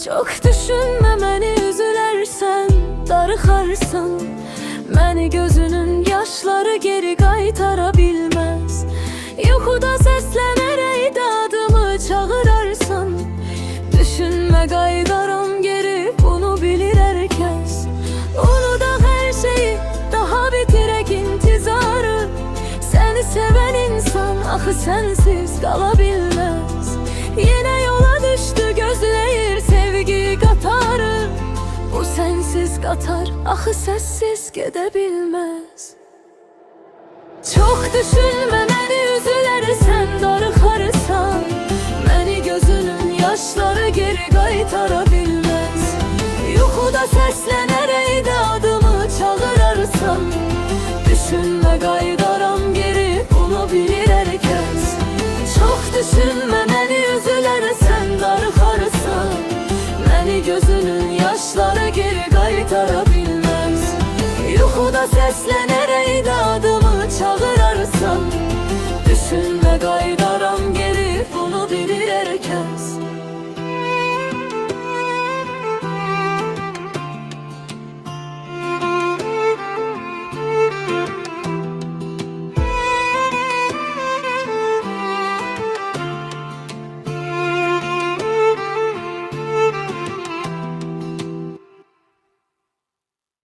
Çok düşünme məni, üzülərsən, darıxarsan. Məni gözünün yaşları geri qaytara bilməz. Yuxuda səslənərək də adımı çağırarsan. Düşünmə, qaydaram geri, bunu bilir hər kəs. Unudaq hər şeyi, daha bitirək intizarı. Səni sevən insan axı sənsiz qala bilməz. Yenə yola düşdü, gözləyir sevgi qatarı. Bu sənsiz qatar, axı səssiz gedə bilməz. Çox düşünmə məni, üzülərsən, darıxarsan. Məni gözünün yaşları geri qaytara bilməz. Yuxuda səslənərək də adımı çağırarsan. Düşünmə, qaydaram geri, bunu bilir hər kəs. Çox düşünmə məni, üzülərsən, darıxarsan. Məni gözünün yaşları geri qaytara bilməz. Yuxuda səslənərək də adımı çağırarsan. Düşünmə, qaydaram